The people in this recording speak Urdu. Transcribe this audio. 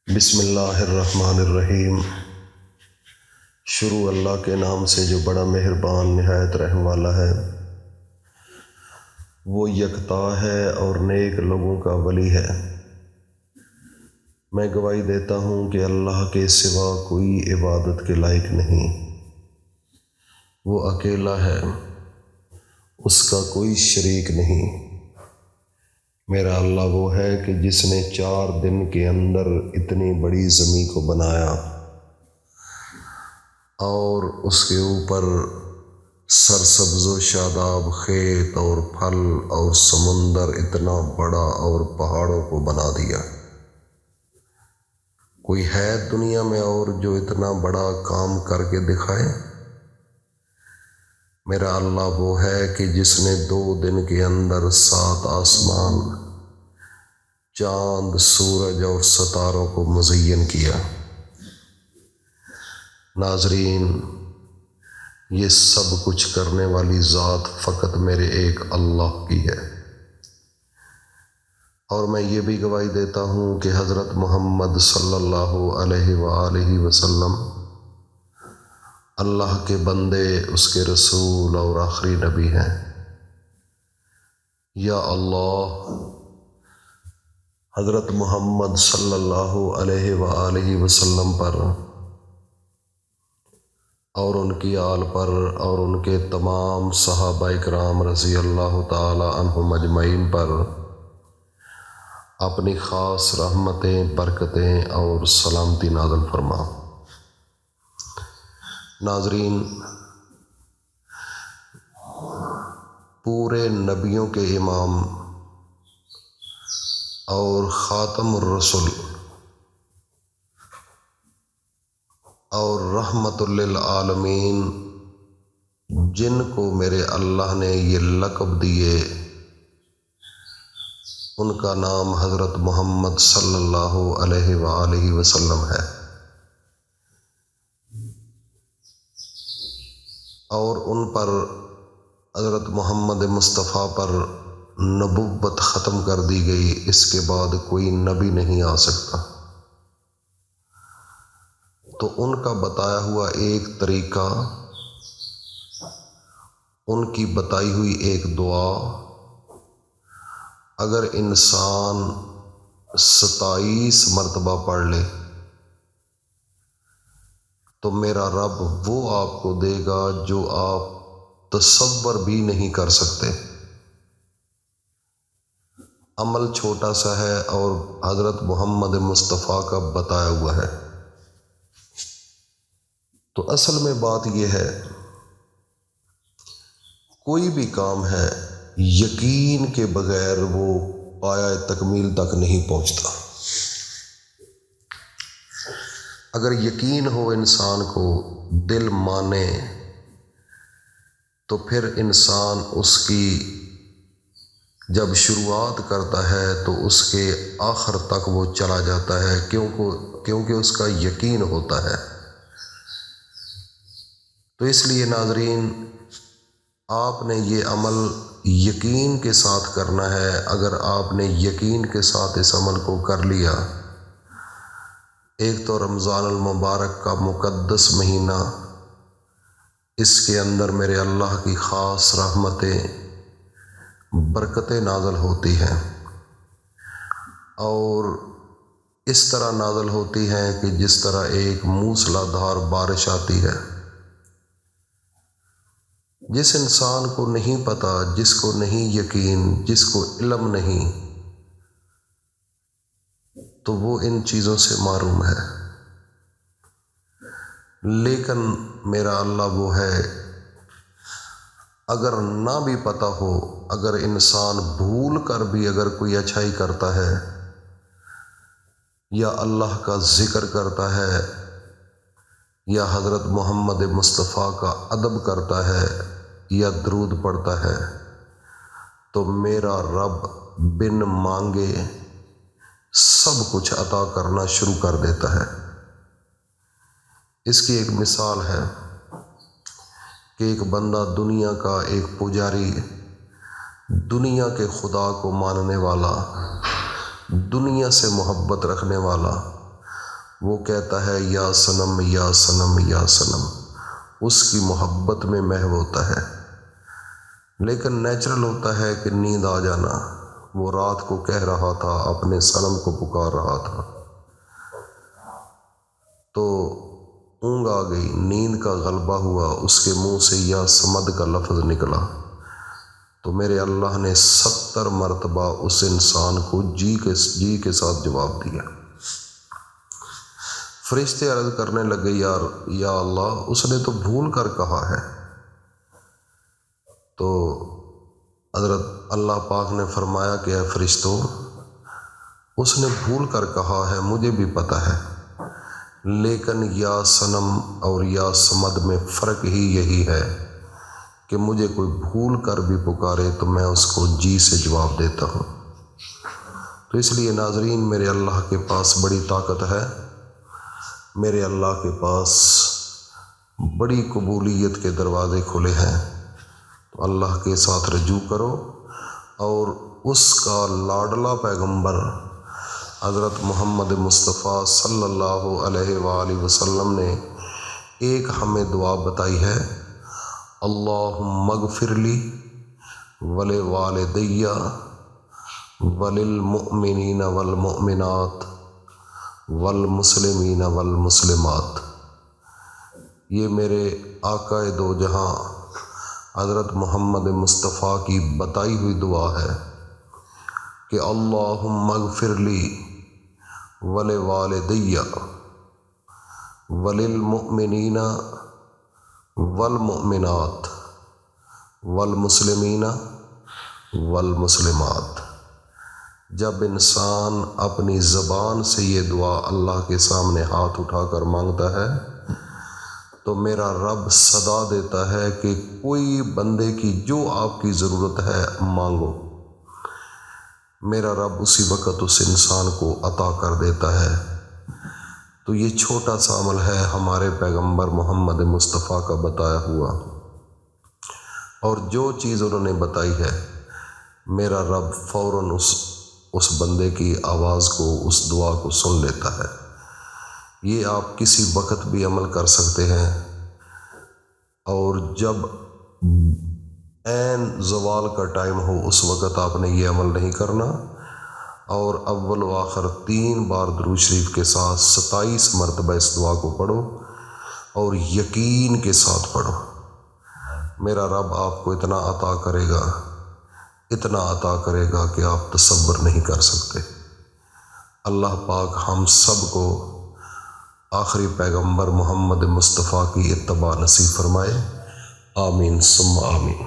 بسم اللہ الرحمن الرحیم۔ شروع اللہ کے نام سے جو بڑا مہربان نہایت رحم والا ہے۔ وہ یکتا ہے اور نیک لوگوں کا ولی ہے۔ میں گواہی دیتا ہوں کہ اللہ کے سوا کوئی عبادت کے لائق نہیں۔ وہ اکیلا ہے، اس کا کوئی شریک نہیں۔ میرا اللہ وہ ہے کہ جس نے 4 دن کے اندر اتنی بڑی زمین کو بنایا اور اس کے اوپر سرسبز و شاداب کھیت اور پھل اور سمندر اتنا بڑا اور پہاڑوں کو بنا دیا۔ کوئی ہے دنیا میں اور جو اتنا بڑا کام کر کے دکھائے؟ میرا اللہ وہ ہے کہ جس نے 2 دن کے اندر 7 آسمان، چاند، سورج اور ستاروں کو مزین کیا۔ ناظرین، یہ سب کچھ کرنے والی ذات فقط میرے ایک اللہ کی ہے۔ اور میں یہ بھی گواہی دیتا ہوں کہ حضرت محمد صلی اللہ علیہ وآلہ وسلم اللہ کے بندے، اس کے رسول اور آخری نبی ہیں۔ یا اللہ، حضرت محمد صلی اللہ علیہ وآلہ وسلم پر اور ان کی آل پر اور ان کے تمام صحابہ کرام رضی اللہ تعالی عنہم اجمعین پر اپنی خاص رحمتیں، برکتیں اور سلامتی نازل فرما۔ ناظرین، پورے نبیوں کے امام اور خاتم الرسل اور رحمت للعالمین جن کو میرے اللہ نے یہ لقب دیے، ان کا نام حضرت محمد صلی اللہ علیہ وآلہ وسلم ہے۔ اور ان پر حضرت محمد مصطفیٰ پر نبوت ختم کر دی گئی، اس کے بعد کوئی نبی نہیں آ سکتا۔ تو ان کا بتایا ہوا ایک طریقہ، ان کی بتائی ہوئی ایک دعا، اگر انسان 27 مرتبہ پڑھ لے تو میرا رب وہ آپ کو دے گا جو آپ تصور بھی نہیں کر سکتے۔ عمل چھوٹا سا ہے اور حضرت محمد مصطفیٰ کا بتایا ہوا ہے۔ تو اصل میں بات یہ ہے، کوئی بھی کام ہے یقین کے بغیر وہ پایہ تکمیل تک نہیں پہنچتا۔ اگر یقین ہو انسان کو، دل مانے، تو پھر انسان اس کی جب شروعات کرتا ہے تو اس کے آخر تک وہ چلا جاتا ہے، کیونکہ اس کا یقین ہوتا ہے۔ تو اس لیے ناظرین، آپ نے یہ عمل یقین کے ساتھ کرنا ہے۔ اگر آپ نے یقین کے ساتھ اس عمل کو کر لیا، ایک تو رمضان المبارک کا مقدس مہینہ، اس کے اندر میرے اللہ کی خاص رحمتیں، برکتیں نازل ہوتی ہیں، اور اس طرح نازل ہوتی ہیں کہ جس طرح ایک موسلا دھار بارش آتی ہے۔ جس انسان کو نہیں پتہ، جس کو نہیں یقین، جس کو علم نہیں، تو وہ ان چیزوں سے محروم ہے۔ لیکن میرا اللہ وہ ہے، اگر نہ بھی پتہ ہو، اگر انسان بھول کر بھی اگر کوئی اچھائی کرتا ہے یا اللہ کا ذکر کرتا ہے یا حضرت محمد مصطفیٰ کا ادب کرتا ہے یا درود پڑھتا ہے، تو میرا رب بن مانگے سب کچھ عطا کرنا شروع کر دیتا ہے۔ اس کی ایک مثال ہے کہ ایک بندہ دنیا کا ایک پجاری، دنیا کے خدا کو ماننے والا، دنیا سے محبت رکھنے والا، وہ کہتا ہے یا صنم یا صنم یا صنم، اس کی محبت میں محو ہوتا ہے۔ لیکن نیچرل ہوتا ہے کہ نیند آ جانا۔ وہ رات کو کہہ رہا تھا، اپنے صنم کو پکار رہا تھا، تو اونگ آ گئی، نیند کا غلبہ ہوا، اس کے منہ سے یا صمد کا لفظ نکلا، تو میرے اللہ نے 70 مرتبہ اس انسان کو جی کے ساتھ جواب دیا۔ فرشتے عرض کرنے لگے، یا اللہ، اس نے تو بھول کر کہا ہے۔ تو حضرت اللہ پاک نے فرمایا کہ اے فرشتوں، اس نے بھول کر کہا ہے، مجھے بھی پتہ ہے، لیکن یا صنم اور یا صمد میں فرق ہی یہی ہے کہ مجھے کوئی بھول کر بھی پکارے تو میں اس کو جی سے جواب دیتا ہوں۔ تو اس لیے ناظرین، میرے اللہ کے پاس بڑی طاقت ہے، میرے اللہ کے پاس بڑی قبولیت کے دروازے کھلے ہیں۔ تو اللہ کے ساتھ رجوع کرو، اور اس کا لاڈلا پیغمبر حضرت محمد مصطفیٰ صلی اللہ علیہ وآلہ وسلم نے ایک ہمیں دعا بتائی ہے، اللہم اغفر لی ولوالدی وللمؤمنین والمؤمنات والمسلمین والمسلمات۔ یہ میرے آقا دو جہاں حضرت محمد مصطفیٰ کی بتائی ہوئی دعا ہے کہ اللہم اغفر لی ولوالدی وللمؤمنین والمؤمنات والمسلمین والمسلمات۔ جب انسان اپنی زبان سے یہ دعا اللہ کے سامنے ہاتھ اٹھا کر مانگتا ہے تو میرا رب صدا دیتا ہے کہ کوئی بندے کی جو آپ کی ضرورت ہے مانگو، میرا رب اسی وقت اس انسان کو عطا کر دیتا ہے۔ تو یہ چھوٹا سا عمل ہے ہمارے پیغمبر محمد مصطفیٰ کا بتایا ہوا، اور جو چیز انہوں نے بتائی ہے میرا رب فوراً اس بندے کی آواز کو، اس دعا کو سن لیتا ہے۔ یہ آپ کسی وقت بھی عمل کر سکتے ہیں، اور جب عین زوال کا ٹائم ہو اس وقت آپ نے یہ عمل نہیں کرنا، اور اول و آخر 3 بار درود شریف کے ساتھ 27 مرتبہ اس دعا کو پڑھو، اور یقین کے ساتھ پڑھو۔ میرا رب آپ کو اتنا عطا کرے گا، اتنا عطا کرے گا کہ آپ تصور نہیں کر سکتے۔ اللہ پاک ہم سب کو آخری پیغمبر محمد مصطفیٰ کی اتباع نصیب فرمائے، آمین ثم آمین۔